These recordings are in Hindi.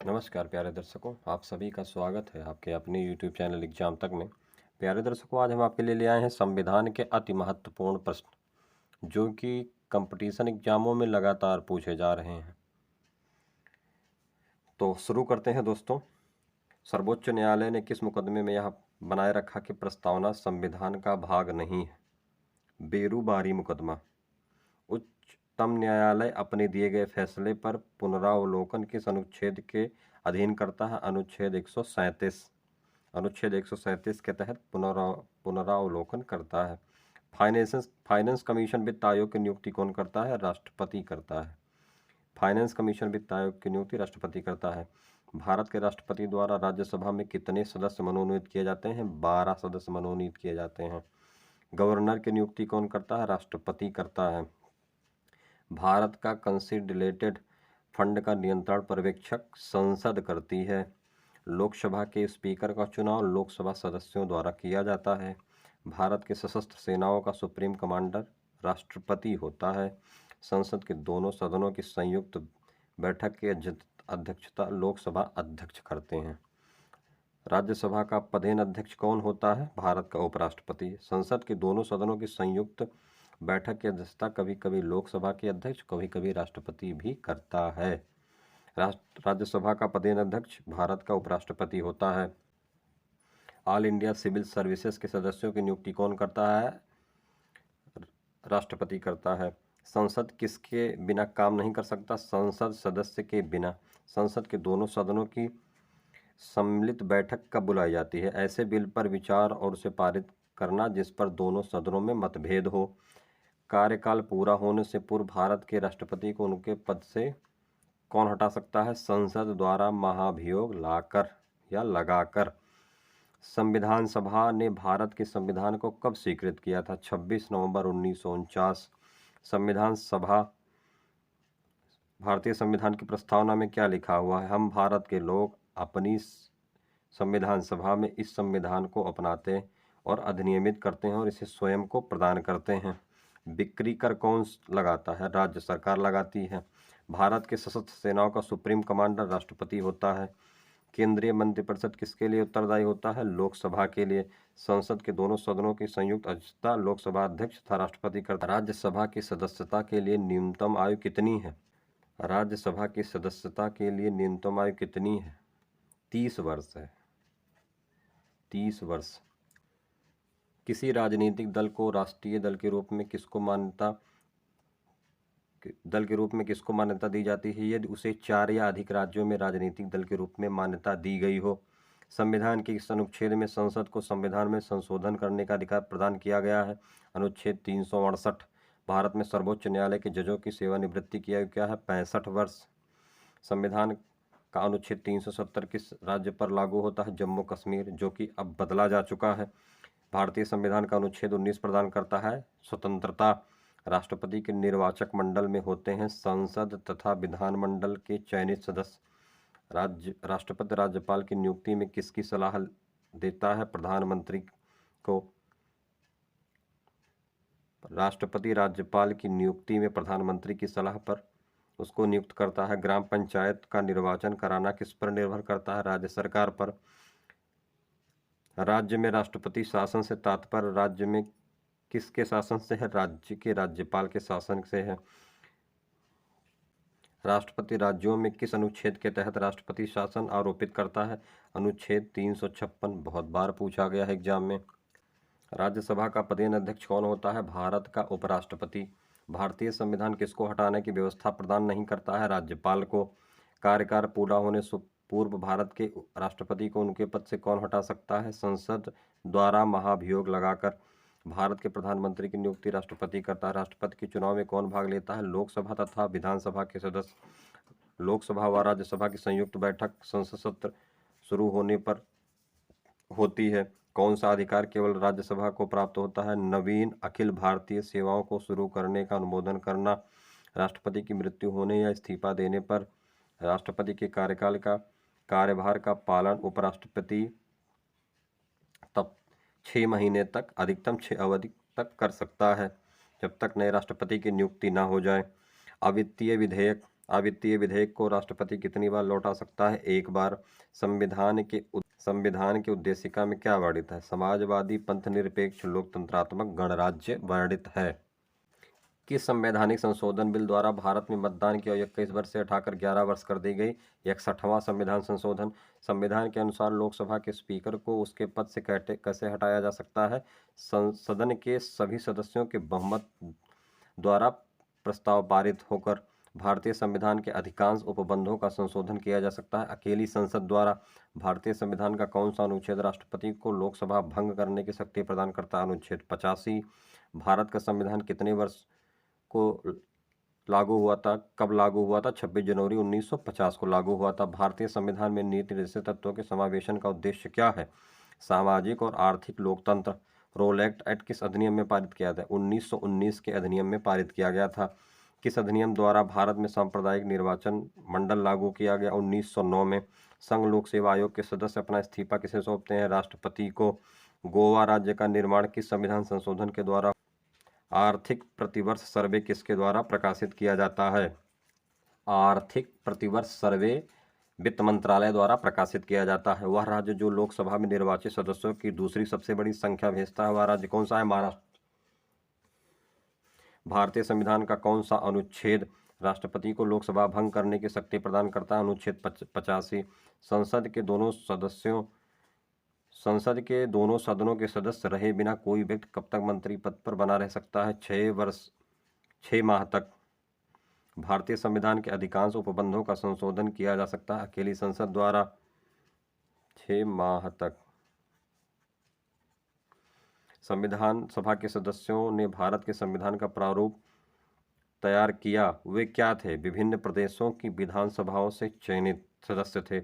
नमस्कार प्यारे दर्शकों, आप सभी का स्वागत है आपके अपने YouTube चैनल एग्जाम तक में। प्यारे दर्शकों, आज हम आपके लिए ले आए हैं संविधान के अति महत्वपूर्ण प्रश्न जो कि कंपटीशन एग्जामों में लगातार पूछे जा रहे हैं। तो शुरू करते हैं दोस्तों। सर्वोच्च न्यायालय ने किस मुकदमे में यह बनाए रखा कि प्रस्तावना संविधान का भाग नहीं है? बेरूबारी मुकदमा। उच्चतम न्यायालय अपने दिए गए फैसले पर पुनरावलोकन किस अनुच्छेद के अधीन करता है? अनुच्छेद 137। अनुच्छेद 137 के तहत पुनरावलोकन करता है। फाइनेंस कमीशन वित्त आयोग की नियुक्ति कौन करता है? राष्ट्रपति करता है। फाइनेंस कमीशन वित्त आयोग की नियुक्ति राष्ट्रपति करता है। भारत के राष्ट्रपति द्वारा राज्यसभा में कितने सदस्य मनोनीत किए जाते हैं? 12 सदस्य मनोनीत किए जाते हैं। गवर्नर की नियुक्ति कौन करता है? राष्ट्रपति करता है। भारत का कंसोलिडेटेड फंड का नियंत्रण पर्यवेक्षक संसद करती है। लोकसभा के स्पीकर का चुनाव लोकसभा सदस्यों द्वारा किया जाता है। भारत के सशस्त्र सेनाओं का सुप्रीम कमांडर राष्ट्रपति होता है। संसद के दोनों सदनों की संयुक्त बैठक की अध्यक्षता लोकसभा अध्यक्ष करते हैं। राज्यसभा का पदेन अध्यक्ष कौन होता है? भारत का उपराष्ट्रपति। संसद के दोनों सदनों की संयुक्त बैठक की अध्यक्षता कभी कभी लोकसभा के अध्यक्ष, कभी कभी राष्ट्रपति भी करता है। राज्यसभा का पदेन अध्यक्ष भारत का उपराष्ट्रपति होता है। ऑल इंडिया सिविल सर्विसेज के सदस्यों की नियुक्ति कौन करता है? राष्ट्रपति करता है। संसद किसके बिना काम नहीं कर सकता? संसद सदस्य के बिना। संसद के दोनों सदनों की सम्मिलित बैठक कब बुलाई जाती है? ऐसे बिल पर विचार और उसे पारित करना जिस पर दोनों सदनों में मतभेद हो। कार्यकाल पूरा होने से पूर्व भारत के राष्ट्रपति को उनके पद से कौन हटा सकता है? संसद द्वारा महाभियोग लाकर या लगाकर। संविधान सभा ने भारत के संविधान को कब स्वीकृत किया था? 26 नवंबर 1949। संविधान सभा भारतीय संविधान की प्रस्तावना में क्या लिखा हुआ है? हम भारत के लोग अपनी संविधान सभा में इस संविधान को अपनाते और अधिनियमित करते हैं और इसे स्वयं को प्रदान करते हैं। बिक्री कर कौन लगाता है? राज्य सरकार लगाती है। भारत के सशस्त्र सेनाओं का सुप्रीम कमांडर राष्ट्रपति होता है। केंद्रीय मंत्रिपरिषद किसके लिए उत्तरदायी होता है? लोकसभा के लिए। संसद के दोनों सदनों की संयुक्त अध्यक्षता लोकसभा अध्यक्ष तथा राष्ट्रपति करता है। राज्यसभा की सदस्यता के लिए न्यूनतम आयु कितनी है? राज्यसभा की सदस्यता के लिए न्यूनतम आयु कितनी है? 30 वर्ष है। 30 वर्ष। किसी राजनीतिक दल को राष्ट्रीय दल के रूप में किसको मान्यता दी जाती है? यदि उसे 4 या अधिक राज्यों में राजनीतिक दल के रूप में मान्यता दी गई हो। संविधान के इस अनुच्छेद में संसद को संविधान में संशोधन करने का अधिकार प्रदान किया गया है। अनुच्छेद 368। भारत में सर्वोच्च न्यायालय के जजों की सेवानिवृत्ति की आयु क्या है? 65 वर्ष। संविधान का अनुच्छेद 370 किस राज्य पर लागू होता है? जम्मू कश्मीर, जो कि अब बदला जा चुका है। भारतीय संविधान का अनुच्छेद 19 प्रदान करता है स्वतंत्रता। राष्ट्रपति के निर्वाचक मंडल में होते हैं संसद तथा विधानमंडल के चयनित सदस्य। राष्ट्रपति राज्यपाल की नियुक्ति में किसकी सलाह देता है? प्रधानमंत्री को। राष्ट्रपति राज्यपाल की नियुक्ति में प्रधानमंत्री की सलाह पर उसको नियुक्त करता है। ग्राम पंचायत का निर्वाचन कराना किस पर निर्भर करता है? राज्य सरकार पर। राज्य में राष्ट्रपति शासन से तात्पर्य राज्य में किसके शासन से है? राज्य के राज्यपाल के शासन से है। राष्ट्रपति राज्यों में किस अनुच्छेद के तहत राष्ट्रपति शासन आरोपित करता है? अनुच्छेद 356। बहुत बार पूछा गया है एग्जाम में। राज्यसभा का पदेन अध्यक्ष कौन होता है? भारत का उपराष्ट्रपति। भारतीय संविधान किसको हटाने की व्यवस्था प्रदान नहीं करता है? राज्यपाल को। कार्यकाल पूरा होने से पूर्व भारत के राष्ट्रपति को उनके पद से कौन हटा सकता है? संसद द्वारा महाभियोग लगाकर। भारत के प्रधानमंत्री की नियुक्ति राष्ट्रपति करता है। राष्ट्रपति के चुनाव में कौन भाग लेता है? लोकसभा तथा विधानसभा के सदस्य। लोकसभा व राज्यसभा की संयुक्त बैठक संसद सत्र शुरू होने पर होती है। कौन सा अधिकार केवल राज्यसभा को प्राप्त होता है? नवीन अखिल भारतीय सेवाओं को शुरू करने का अनुमोदन करना। राष्ट्रपति की मृत्यु होने या इस्तीफा देने पर राष्ट्रपति के कार्यभार का पालन उपराष्ट्रपति तब 6 महीने तक, अधिकतम 6 अवधि तक कर सकता है, जब तक नए राष्ट्रपति की नियुक्ति न हो जाए। अवित्तीय विधेयक अवित्तीय विधेयक को राष्ट्रपति कितनी बार लौटा सकता है? एक बार। संविधान के उद्देशिका में क्या वर्णित है? समाजवादी, पंथनिरपेक्ष, लोकतंत्रात्मक, गणराज्य वर्णित है। किस संवैधानिक संशोधन बिल द्वारा भारत में मतदान की आयु 21 वर्ष से हटाकर 11 वर्ष कर दी गई? 61वां संविधान संशोधन। संविधान के अनुसार लोकसभा के स्पीकर को उसके पद से कैसे हटाया जा सकता है? सदन के सभी सदस्यों के बहुमत द्वारा प्रस्ताव पारित होकर भारतीय संविधान के अधिकांश उपबंधों का संशोधन किया जा सकता है। अकेली संसद द्वारा भारतीय संविधान का कौन सा अनुच्छेद राष्ट्रपति को लोकसभा भंग करने की शक्ति प्रदान करता है? अनुच्छेद 85। भारत का संविधान कितने वर्ष को लागू हुआ था? कब लागू हुआ था? 26 जनवरी 1950 को लागू हुआ था। भारतीय संविधान में नीति निर्देशित तत्वों के समावेशन का उद्देश्य क्या है? सामाजिक और आर्थिक लोकतंत्र। रोल एक्ट किस अधिनियम में पारित किया था? 1919 के अधिनियम में पारित किया गया था। किस अधिनियम द्वारा भारत में सांप्रदायिक निर्वाचन मंडल लागू किया गया? 1909 में। संघ लोक सेवा आयोग के सदस्य अपना इस्तीफा किसे सौंपते हैं? राष्ट्रपति को। गोवा राज्य का निर्माण किस संविधान संशोधन के द्वारा? आर्थिक प्रतिवर्ष सर्वे किसके द्वारा प्रकाशित किया जाता है? आर्थिक प्रतिवर्ष सर्वे वित्त मंत्रालय द्वारा प्रकाशित किया जाता है। वह राज्य जो लोकसभा में निर्वाचित सदस्यों की दूसरी सबसे बड़ी संख्या भेजता है वह राज्य कौन सा है? महाराष्ट्र। भारतीय संविधान का कौन सा अनुच्छेद राष्ट्रपति को लोकसभा भंग करने की शक्ति प्रदान करता है? अनुच्छेद 85। संसद के दोनों सदनों के सदस्य रहे बिना कोई व्यक्ति कब तक मंत्री पद पर बना रह सकता है? 6 माह तक। भारतीय संविधान के अधिकांश उपबंधों का संशोधन किया जा सकता है अकेली संसद द्वारा। 6 माह तक। संविधान सभा के सदस्यों ने भारत के संविधान का प्रारूप तैयार किया, वे क्या थे? विभिन्न प्रदेशों की विधानसभाओं से चयनित सदस्य थे।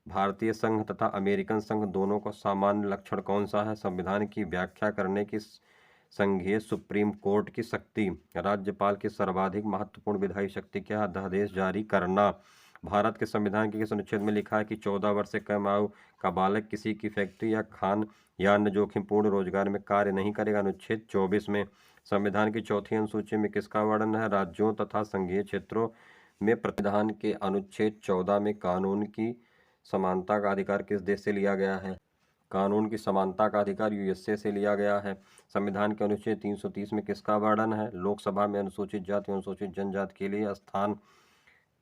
भारतीय संघ तथा अमेरिकन संघ दोनों का सामान्य लक्षण कौन सा है? संविधान की व्याख्या करने की संघीय सुप्रीम कोर्ट की शक्ति। राज्यपाल की सर्वाधिक महत्वपूर्ण विधायी शक्ति क्या है? अध्यादेश जारी करना। भारत के संविधान के किस अनुच्छेद में लिखा है कि 14 वर्ष से कम आयु का बालक किसी की फैक्ट्री या खान या अन्य जोखिमपूर्ण रोजगार में कार्य नहीं करेगा? अनुच्छेद 24 में। संविधान की चौथी अनुसूची में किसका वर्णन है? राज्यों तथा संघीय क्षेत्रों में संविधान के अनुच्छेद 14 में कानून की समानता का अधिकार किस देश से लिया गया है? कानून की समानता का अधिकार यूएसए से लिया गया है। संविधान के अनुच्छेद 330 में किसका वर्णन है? लोकसभा में अनुसूचित जाति और अनुसूचित जनजाति के लिए स्थान।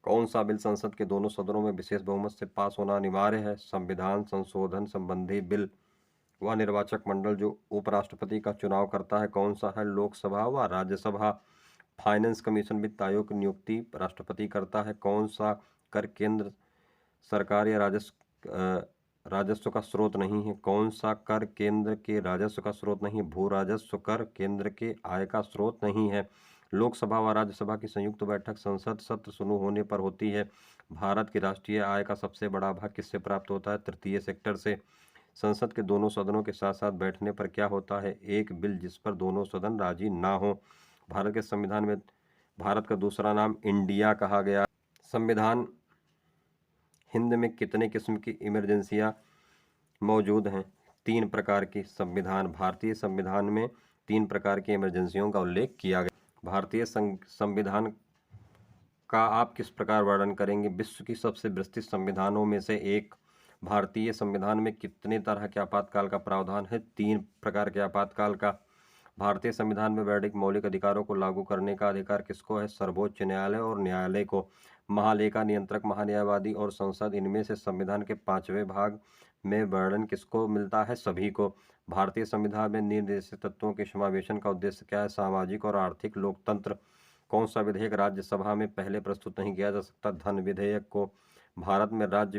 कौन सा बिल संसद के दोनों सदनों में विशेष बहुमत से पास होना अनिवार्य है? संविधान संशोधन संबंधी बिल। वह निर्वाचक मंडल जो उपराष्ट्रपति का चुनाव करता है कौन सा है? लोकसभा व राज्यसभा। फाइनेंस कमीशन वित्त आयोग की नियुक्ति राष्ट्रपति करता है। कौन सा कर केंद्र सरकार या राजस्व का स्रोत नहीं है? कौन सा कर केंद्र के राजस्व का स्रोत नहीं है? भू राजस्व कर केंद्र के आय का स्रोत नहीं है। लोकसभा व राज्यसभा की संयुक्त बैठक संसद सत्र शुरू होने पर होती है। भारत की राष्ट्रीय आय का सबसे बड़ा भाग किससे प्राप्त होता है? तृतीय सेक्टर से। संसद के दोनों सदनों के साथ साथ बैठने पर क्या होता है? एक बिल जिस पर दोनों सदन राजी ना हो। भारत के संविधान में भारत का दूसरा नाम इंडिया कहा गया। संविधान हिंद में कितने किस्म की इमरजेंसियां मौजूद हैं? 3 प्रकार की। भारतीय संविधान में 3 प्रकार की इमरजेंसियों का उल्लेख किया गया। भारतीय संविधान का आप किस प्रकार वर्णन करेंगे? विश्व की सबसे विस्तृत संविधानों में से एक। भारतीय संविधान में कितने तरह के आपातकाल का प्रावधान है? 3 प्रकार के आपातकाल का। भारतीय संविधान में वैधानिक मौलिक अधिकारों को लागू करने का अधिकार किसको है? सर्वोच्च न्यायालय और न्यायालय को। महालेखा, नियंत्रक, महान्यायवादी और संसद, इनमें से संविधान के 5वें भाग में वर्णन किसको मिलता है? सभी को। भारतीय संविधान में निर्देशित तत्वों के समावेशन का उद्देश्य क्या है? सामाजिक और आर्थिक लोकतंत्र। कौन सा विधेयक राज्यसभा में पहले प्रस्तुत नहीं किया जा सकता? धन विधेयक को। भारत में राज्य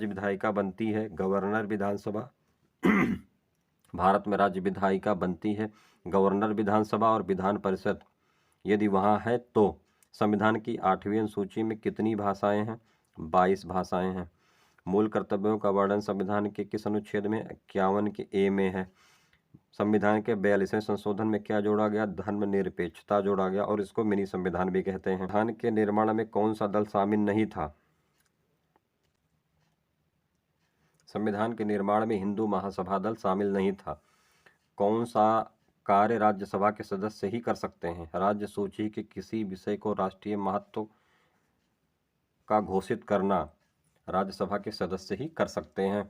विधायिका बनती है गवर्नर विधानसभा भारत में राज्य विधायिका बनती है गवर्नर विधानसभा और विधान परिषद यदि वहाँ है तो। संविधान की 8वीं अनुसूची में कितनी भाषाएं हैं? 22 भाषाएं हैं। मूल कर्तव्यों का वर्णन संविधान के किस अनुच्छेद में? 51 के ए में है। संविधान के 42वें संशोधन में क्या जोड़ा गया? धर्मनिरपेक्षता जोड़ा गया और इसको मिनी संविधान भी कहते हैं। संविधान के निर्माण में कौन सा दल शामिल नहीं था? संविधान के निर्माण में हिंदू महासभा दल शामिल नहीं था। कौन सा कार्य राज्यसभा के सदस्य ही कर सकते हैं। राज्य सूची के किसी विषय को राष्ट्रीय महत्व का घोषित करना राज्यसभा के सदस्य ही कर सकते हैं।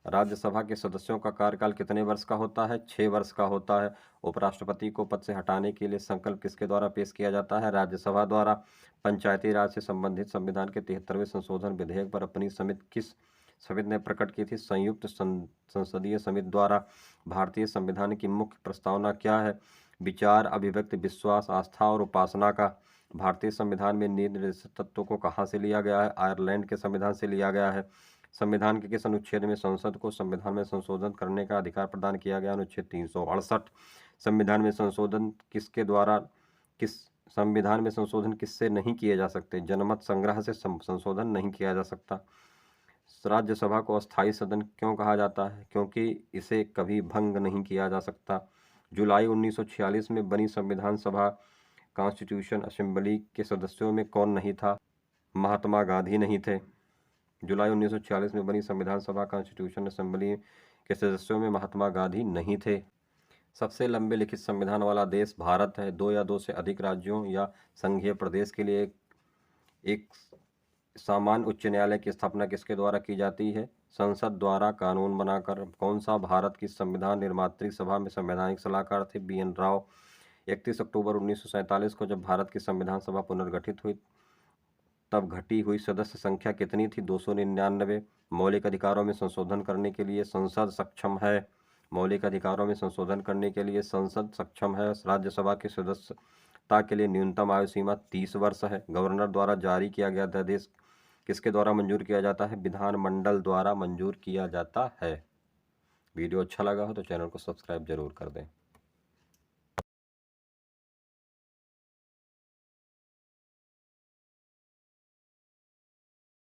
राज्यसभा के सदस्यों का कार्यकाल कितने वर्ष का होता है? 6 वर्ष का होता है। उपराष्ट्रपति को पद से हटाने के लिए संकल्प किसके द्वारा पेश किया जाता है? राज्यसभा द्वारा। पंचायती राज से संबंधित संविधान के 73वें संशोधन विधेयक पर अपनी समिति किस समिति ने प्रकट की थी? संयुक्त संसदीय समिति द्वारा। भारतीय संविधान की मुख्य प्रस्तावना क्या है? विचार, अभिव्यक्ति, विश्वास, आस्था और उपासना का। भारतीय संविधान में निर्देशक तत्वों को कहाँ से लिया गया है? आयरलैंड के संविधान से लिया गया है। संविधान के किस अनुच्छेद में संसद को संविधान में संशोधन करने का अधिकार प्रदान किया गया? अनुच्छेद 368। संविधान में संशोधन किससे नहीं किए जा सकते? जनमत संग्रह से संशोधन नहीं किया जा सकता। राज्यसभा को अस्थायी सदन क्यों कहा जाता है? क्योंकि इसे कभी भंग नहीं किया जा सकता। जुलाई 1946 में बनी संविधान सभा कॉन्स्टिट्यूशन असेंबली के सदस्यों में कौन नहीं था? महात्मा गांधी नहीं थे। जुलाई 1946 में बनी संविधान सभा कॉन्स्टिट्यूशन असेंबली के सदस्यों में महात्मा गांधी नहीं थे। सबसे लंबे लिखित संविधान वाला देश भारत है। 2 या 2 से अधिक राज्यों या संघीय प्रदेश के लिए एक सामान्य उच्च न्यायालय की स्थापना किसके द्वारा की जाती है? संसद द्वारा कानून बनाकर। कौन सा भारत की संविधान निर्मात्री सभा में संवैधानिक सलाहकार थे? BN राव। 31 अक्टूबर 1947 को जब भारत की संविधान सभा पुनर्गठित हुई तब घटी हुई सदस्य संख्या कितनी थी? 299। मौलिक अधिकारों में संशोधन करने के लिए संसद सक्षम है। मौलिक अधिकारों में संशोधन करने के लिए संसद सक्षम है। राज्यसभा की सदस्यता के लिए न्यूनतम आयु सीमा 30 वर्ष है। गवर्नर द्वारा जारी किया गया अध्यादेश किसके द्वारा मंजूर किया जाता है? विधानमंडल द्वारा मंजूर किया जाता है। वीडियो अच्छा लगा हो तो चैनल को सब्सक्राइब जरूर कर दें।